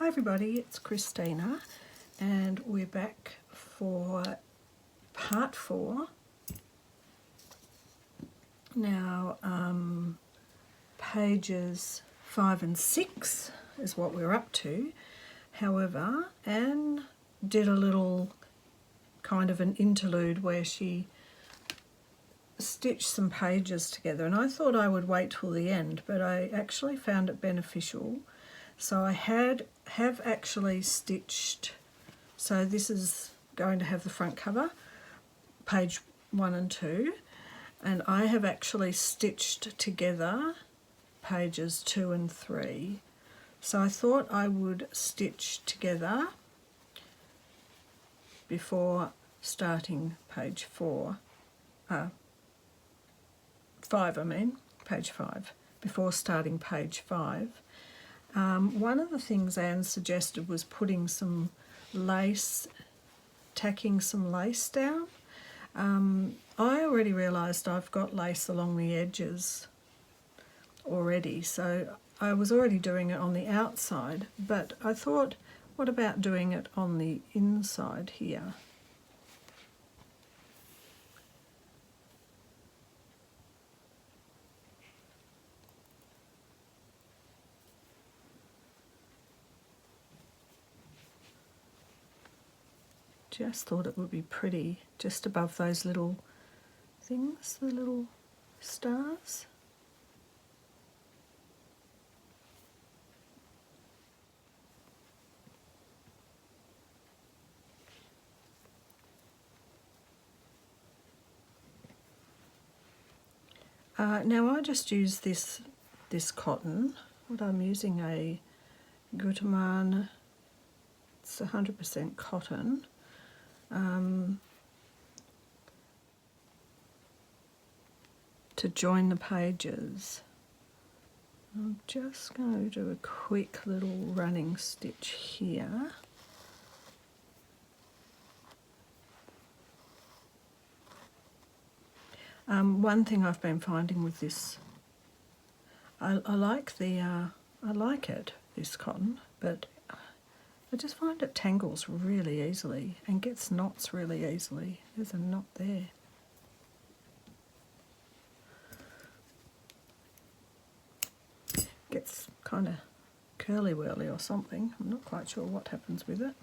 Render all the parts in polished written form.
Hi everybody, it's Christina and we're back for part 4. Now pages 5 and 6 is what we're up to. However, Anne did a little kind of an interlude where she stitched some pages together, and I thought I would wait till the end, but I actually found it beneficial. So I have actually stitched, so this is going to have the front cover, page 1 and 2, and I have actually stitched together pages 2 and 3. So I thought I would stitch together before starting page 5, page 5, before starting page 5. One of the things Anne suggested was putting some lace, tacking some lace down. I already realised I've got lace along the edges already, so I was already doing it on the outside, but I thought, what about doing it on the inside here? Just thought it would be pretty, just above those little things, the little stars. Now I just use this cotton. What I'm using a Gutermann, it's 100% cotton. To join the pages. I'm just going to do a quick little running stitch here. One thing I've been finding with this, I like it, this cotton, but I just find it tangles really easily and gets knots really easily. There's a knot there. Gets kind of curly-whirly or something. I'm not quite sure what happens with it.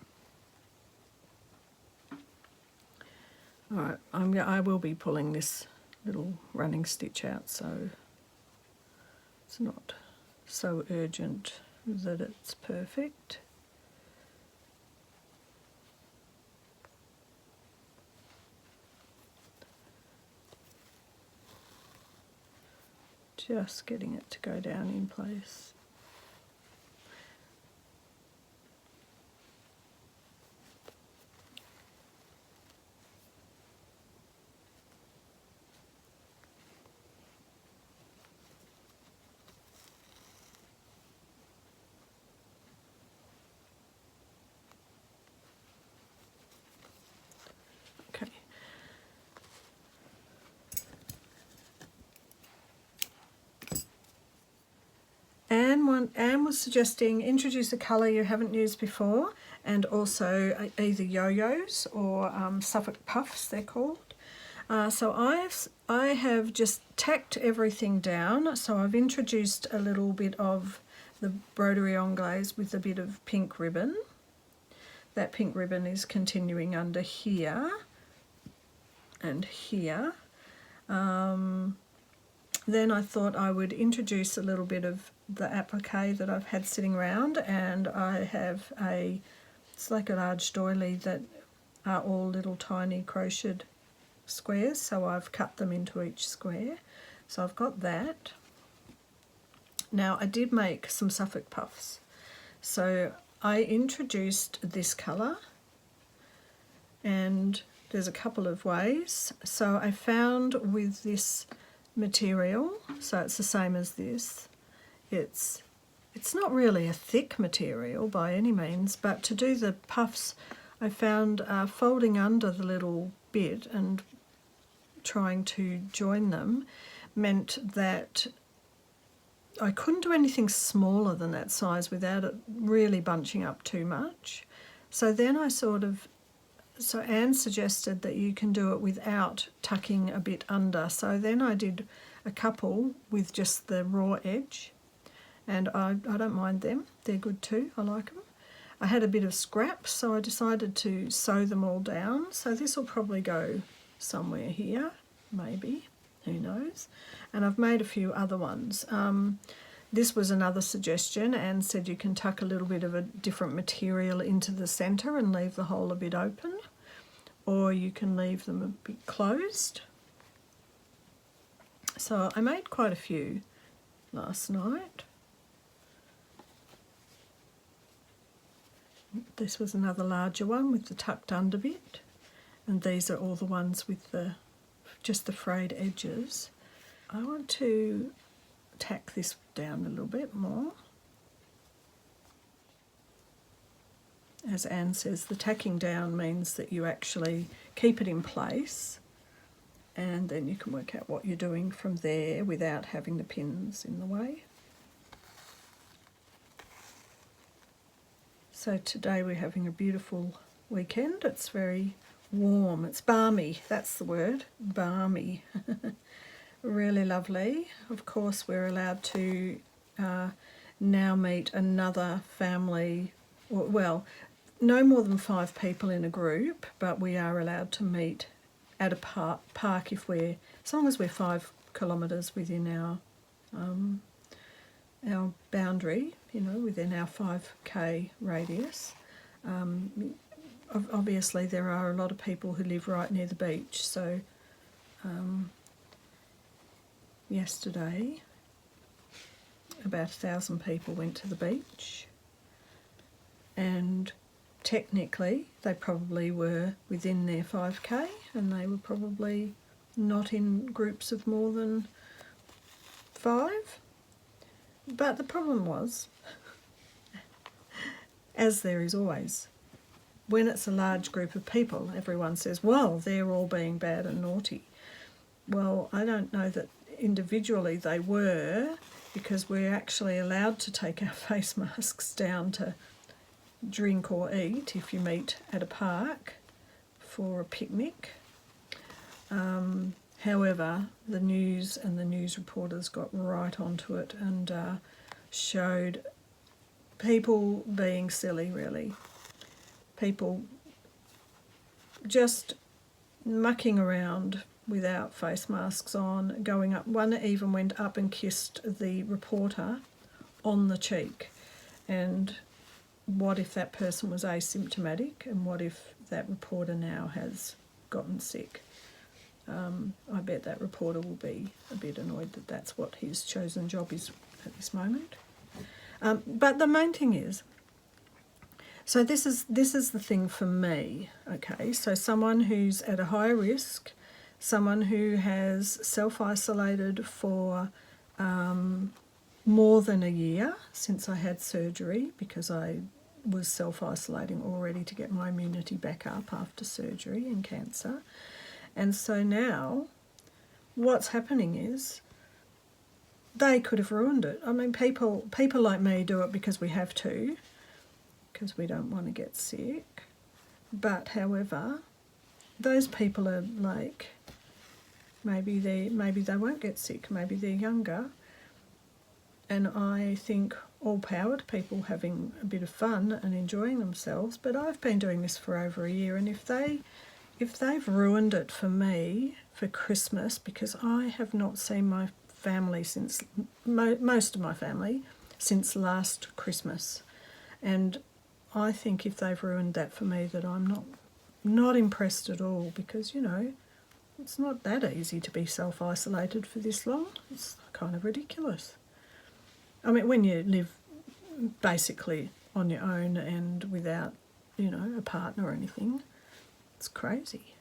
Alright, I will be pulling this little running stitch out, so it's not so urgent that it's perfect. Just getting it to go down in place. Okay. Anne was suggesting introduce a colour you haven't used before, and also either yo-yos or Suffolk puffs, they're called. So I have just tacked everything down. So I've introduced a little bit of the broderie anglaise with a bit of pink ribbon. That pink ribbon is continuing under here and here. Then I thought I would introduce a little bit of the applique that I've had sitting around, and I have it's like a large doily that are all little tiny crocheted squares, so I've cut them into each square. So I've got that. Now I did make some Suffolk puffs. So I introduced this colour, and there's a couple of ways. So I found with this material, so it's the same as this, it's not really a thick material by any means, but to do the puffs I found folding under the little bit and trying to join them meant that I couldn't do anything smaller than that size without it really bunching up too much. So then so Anne suggested that you can do it without tucking a bit under. So then I did a couple with just the raw edge, and I don't mind them. They're good too, I like them. I had a bit of scraps, so I decided to sew them all down. So this will probably go somewhere here, maybe, who knows. And I've made a few other ones. This was another suggestion. Anne said you can tuck a little bit of a different material into the centre and leave the hole a bit open, or you can leave them a bit closed. So I made quite a few last night. This was another larger one with the tucked under bit, and these are all the ones with just the frayed edges. I want to tack this down a little bit more. As Anne says, the tacking down means that you actually keep it in place, and then you can work out what you're doing from there without having the pins in the way. So today we're having a beautiful weekend. It's very warm. It's balmy. That's the word. Balmy. Really lovely. Of course, we're allowed to now meet another family. Well, no more than 5 people in a group, but we are allowed to meet at a park as long as we're 5 kilometres within our boundary, within our 5k radius. Obviously there are a lot of people who live right near the beach, so yesterday about 1,000 people went to the beach, and technically they probably were within their 5k, and they were probably not in groups of more than 5. But the problem was, as there is always, when it's a large group of people, everyone says, well, they're all being bad and naughty. Well, I don't know that individually they were, because we're actually allowed to take our face masks down to drink or eat if you meet at a park for a picnic. However, the news and the news reporters got right onto it and showed people being silly, really. People just mucking around without face masks on, going up. One even went up and kissed the reporter on the cheek. And what if that person was asymptomatic, and what if that reporter now has gotten sick? I bet that reporter will be a bit annoyed that that's what his chosen job is at this moment. But the main thing is, so this is the thing for me, okay? So someone who's at a higher risk, someone who has self-isolated for more than a year since I had surgery, because I was self-isolating already to get my immunity back up after surgery and cancer. And so now what's happening is they could have ruined it. I mean, people like me do it because we have to, because we don't want to get sick. But however, those people are like, maybe they won't get sick, maybe they're younger. And I think all power to people having a bit of fun and enjoying themselves. But I've been doing this for over a year, and if they've ruined it for me for Christmas, because I have not seen my family since, most of my family, since last Christmas. And I think if they've ruined that for me, that I'm not impressed at all, because, it's not that easy to be self-isolated for this long. It's kind of ridiculous. I mean, when you live basically on your own and without, a partner or anything, it's crazy.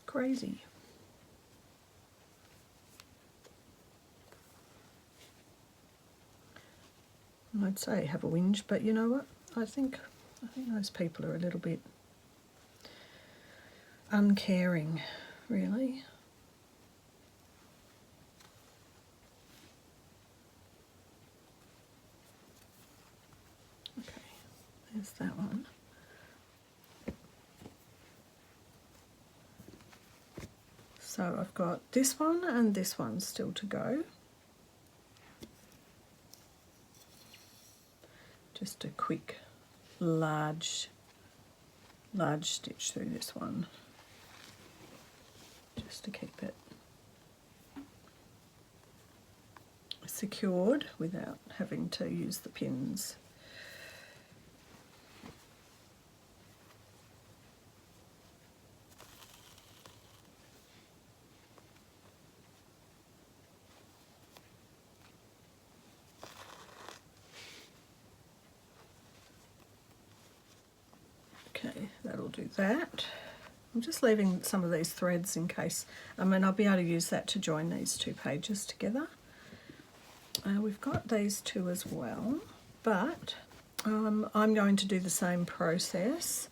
Crazy. I'd say have a whinge, but you know what? I think those people are a little bit uncaring, really. There's that one. So I've got this one and this one still to go. Just a quick large stitch through this one, just to keep it secured without having to use the pins. Okay, that'll do that. I'm just leaving some of these threads in case, I'll be able to use that to join these two pages together. We've got these two as well, but I'm going to do the same process,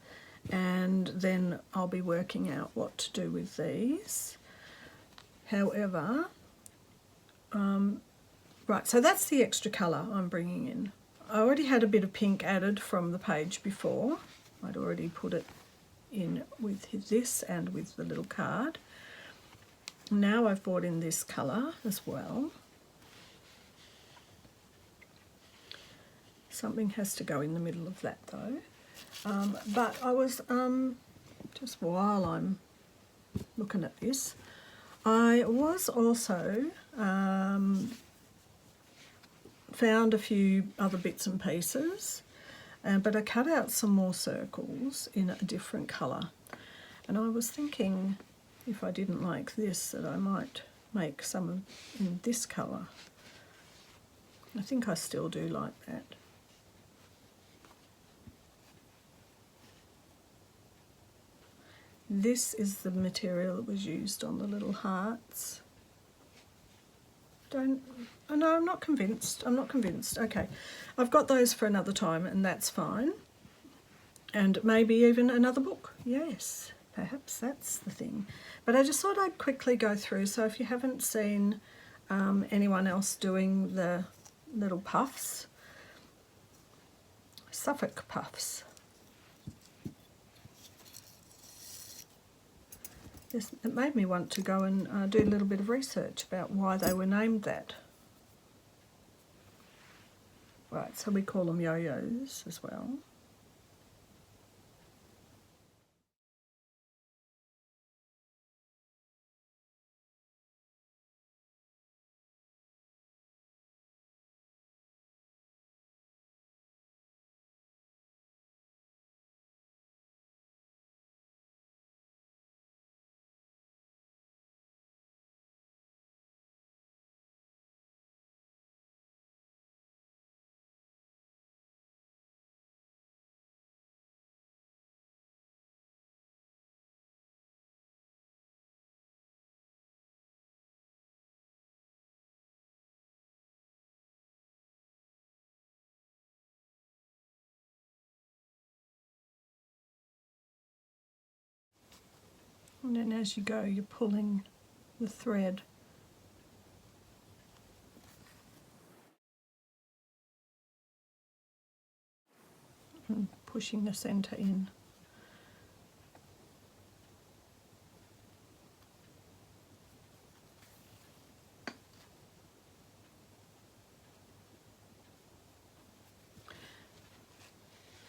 and then I'll be working out what to do with these. However, right, so that's the extra colour I'm bringing in. I already had a bit of pink added from the page before. I'd already put it in with this and with the little card. Now I've brought in this colour as well. Something has to go in the middle of that though. But I was, just while I'm looking at this, I was also found a few other bits and pieces, but I cut out some more circles in a different colour. And I was thinking, if I didn't like this, that I might make some in this colour. I think I still do like that. This is the material that was used on the little hearts. No, I'm not convinced. I'm not convinced. Okay, I've got those for another time, and that's fine. And maybe even another book. Yes, perhaps that's the thing. But I just thought I'd quickly go through. So if you haven't seen anyone else doing the little puffs, Suffolk puffs. It made me want to go and do a little bit of research about why they were named that. Right, so we call them yo-yos as well. And then as you go, you're pulling the thread. And pushing the centre in.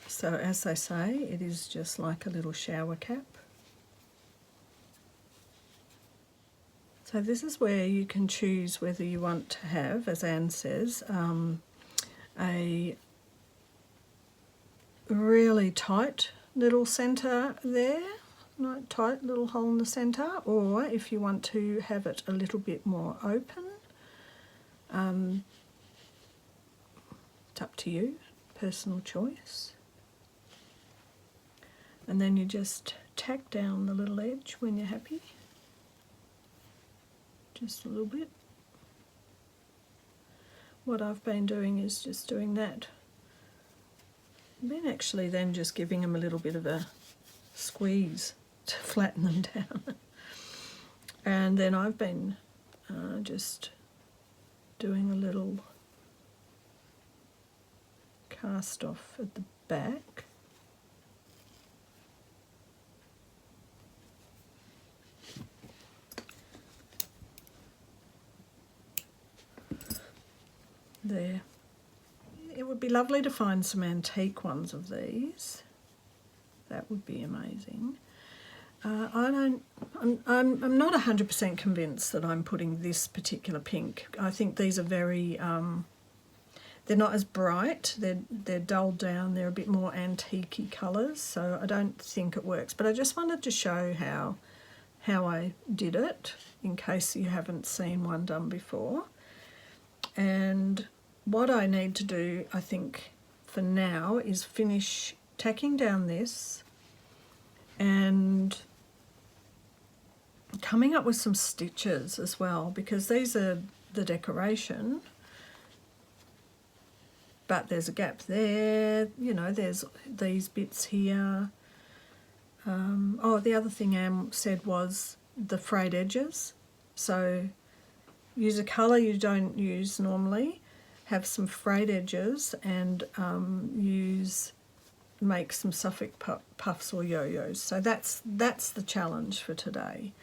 So as they say, it is just like a little shower cap. So this is where you can choose whether you want to have, as Anne says, a really tight little centre there, like tight little hole in the centre, or if you want to have it a little bit more open. It's up to you, personal choice. And then you just tack down the little edge when you're happy. Just a little bit. What I've been doing is just doing that. I've been actually then just giving them a little bit of a squeeze to flatten them down. And then I've been just doing a little cast off at the back. would be lovely to find some antique ones of these. That would be amazing. I'm not 100% convinced that I'm putting this particular pink. I think these are very, they're not as bright. They're dulled down. They're a bit more antique-y colours, so I don't think it works. But I just wanted to show how I did it, in case you haven't seen one done before. And what I need to do, I think, for now, is finish tacking down this and coming up with some stitches as well, because these are the decoration, but there's a gap there, you know, there's these bits here. Oh, the other thing Am said was the frayed edges. So use a colour you don't use normally, have some frayed edges, and make some Suffolk puffs or yo-yos. So that's the challenge for today.